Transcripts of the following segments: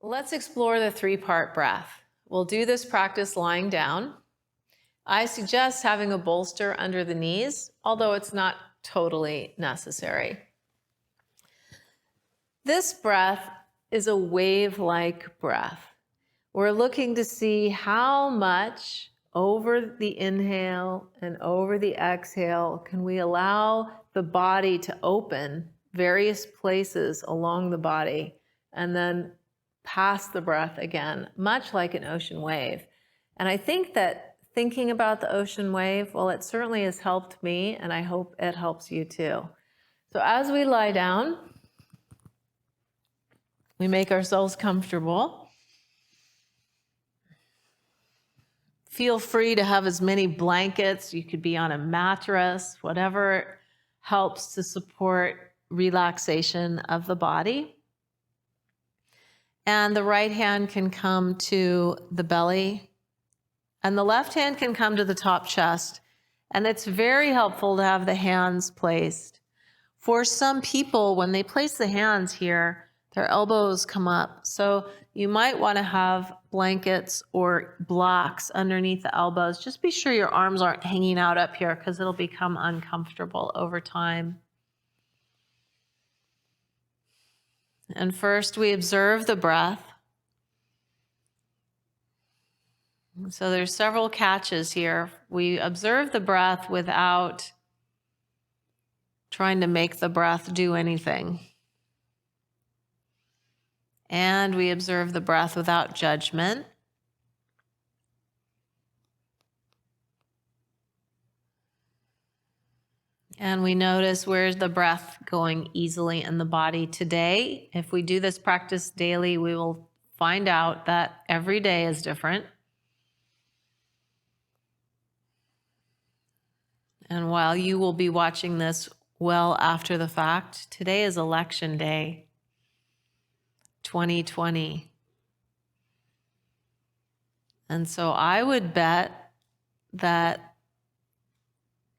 Let's explore the three-part breath. We'll do this practice lying down. I suggest having a bolster under the knees, although it's not totally necessary. This breath is a wave-like breath. We're looking to see how much over the inhale and over the exhale can we allow the body to open various places along the body and then pass the breath again, much like an ocean wave. And I think that thinking about the ocean wave, well, it certainly has helped me, and I hope it helps you too. So as we lie down, we make ourselves comfortable. Feel free to have as many blankets. You could be on a mattress, whatever helps to support relaxation of the body. And the right hand can come to the belly, and the left hand can come to the top chest. And it's very helpful to have the hands placed. For some people, when they place the hands here, their elbows come up. So you might want to have blankets or blocks underneath the elbows. Just be sure your arms aren't hanging out up here, because it'll become uncomfortable over time. And first we observe the breath. So there's several catches here. We observe the breath without trying to make the breath do anything. And we observe the breath without judgment. And we notice where's the breath going easily in the body today. If we do this practice daily, we will find out that every day is different. And while you will be watching this well after the fact, today is election day, 2020. And so I would bet that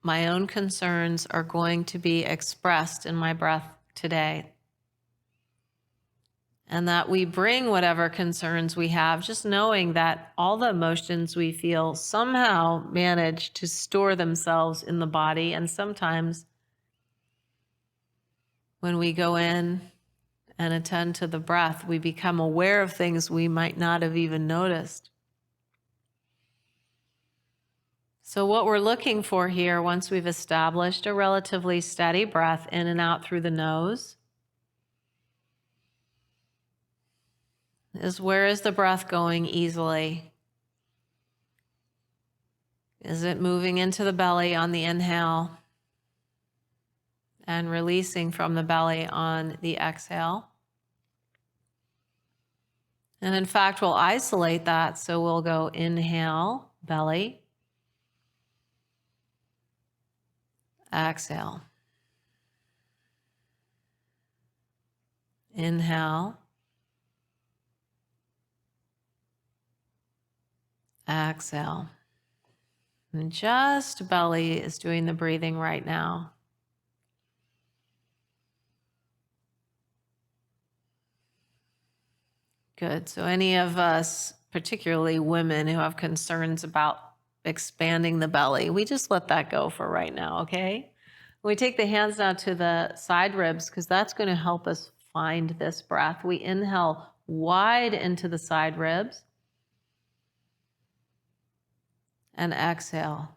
my own concerns are going to be expressed in my breath today. And that we bring whatever concerns we have, just knowing that all the emotions we feel somehow manage to store themselves in the body. And sometimes when we go in and attend to the breath, we become aware of things we might not have even noticed. So what we're looking for here, once we've established a relatively steady breath in and out through the nose, is where is the breath going easily? Is it moving into the belly on the inhale and releasing from the belly on the exhale? And in fact, we'll isolate that. So we'll go inhale, belly, exhale. Inhale. Exhale. And just belly is doing the breathing right now. Good. So any of us, particularly women who have concerns about expanding the belly, we just let that go for right now, okay? We take the hands down to the side ribs, because that's going to help us find this breath. We inhale wide into the side ribs and exhale.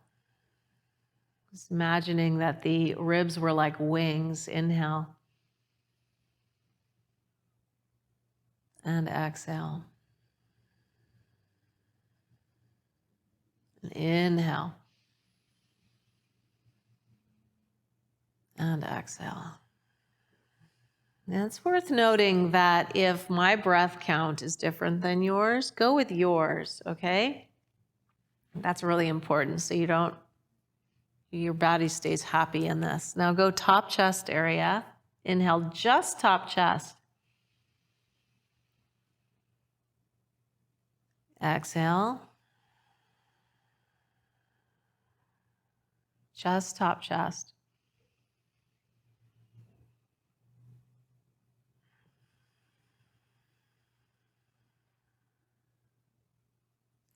Just imagining that the ribs were like wings. Inhale and exhale. Inhale and exhale. Now, it's worth noting that if my breath count is different than yours, go with yours, okay? That's really important, so your body stays happy in this. Now go top chest area. Inhale, just top chest. Exhale. Just top chest.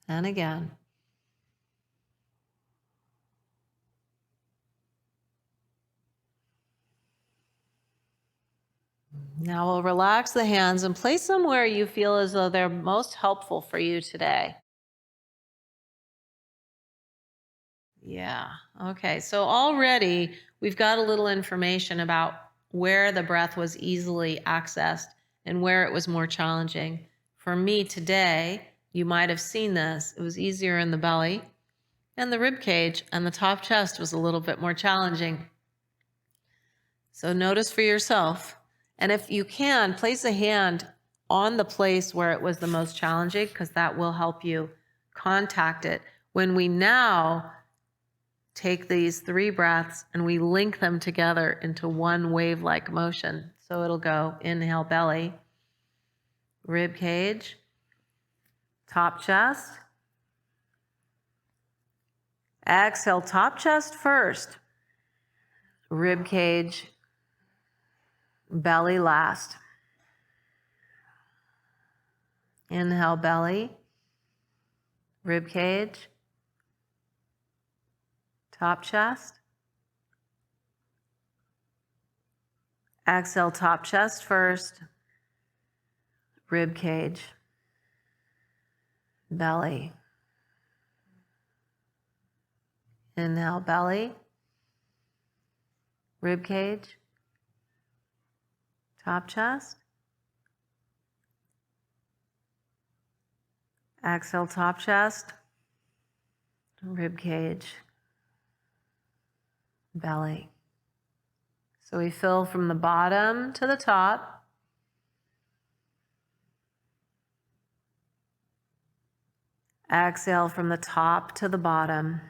and again. Now we'll relax the hands and place them where you feel as though they're most helpful for you today. Yeah. Okay. So already we've got a little information about where the breath was easily accessed and where it was more challenging. For me today, you might have seen this. It was easier in the belly and the rib cage, and the top chest was a little bit more challenging. So notice for yourself. And if you can, place a hand on the place where it was the most challenging, because that will help you contact it. When we now take these 3 breaths and we link them together into one wave-like motion. So it'll go inhale belly, rib cage, top chest. Exhale top chest first, rib cage, belly last. Inhale belly, rib cage, top chest. Exhale top chest first, rib cage, belly. Inhale belly, rib cage, top chest. Exhale top chest, rib cage, belly. So we fill from the bottom to the top. Exhale from the top to the bottom.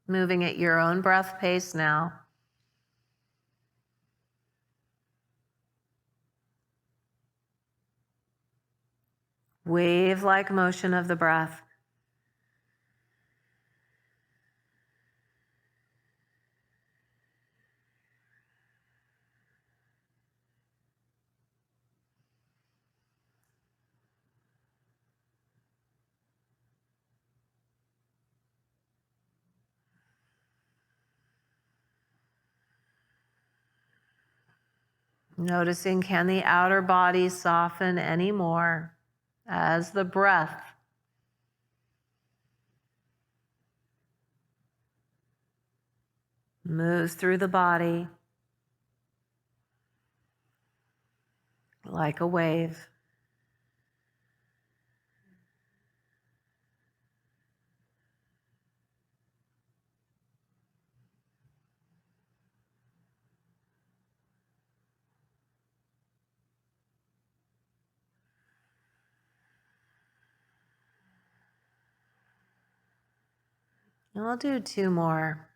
Moving at your own breath pace now. Wave-like motion of the breath. Noticing, can the outer body soften any more as the breath moves through the body like a wave. And we'll do 2 more.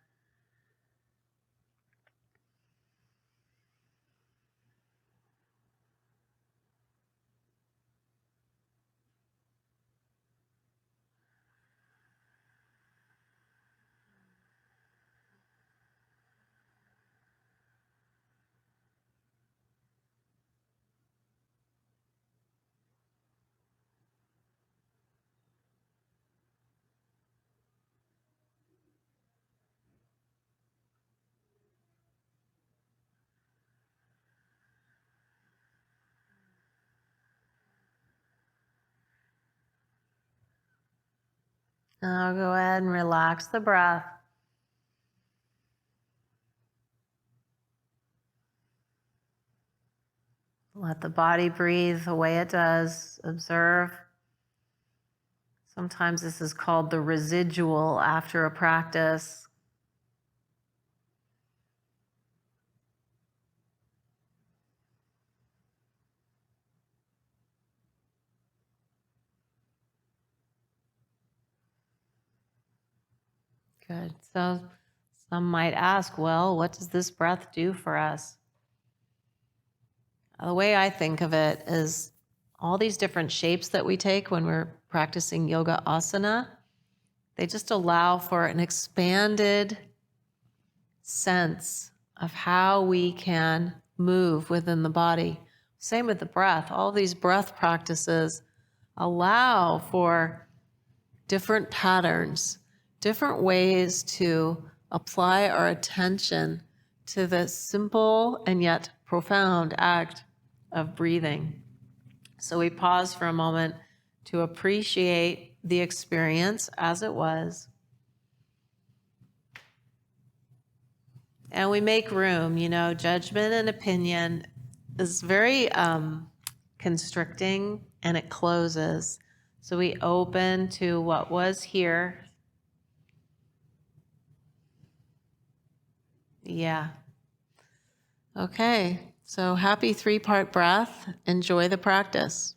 Now go ahead and relax the breath. Let the body breathe the way it does. Observe. Sometimes this is called the residual after a practice. Good. So some might ask, well, what does this breath do for us? The way I think of it is all these different shapes that we take when we're practicing yoga asana, they just allow for an expanded sense of how we can move within the body. Same with the breath. All these breath practices allow for different patterns, different ways to apply our attention to the simple and yet profound act of breathing. So we pause for a moment to appreciate the experience as it was. And we make room. Judgment and opinion is very constricting, and it closes. So we open to what was here. Yeah. Okay. So happy 3-part breath. Enjoy the practice.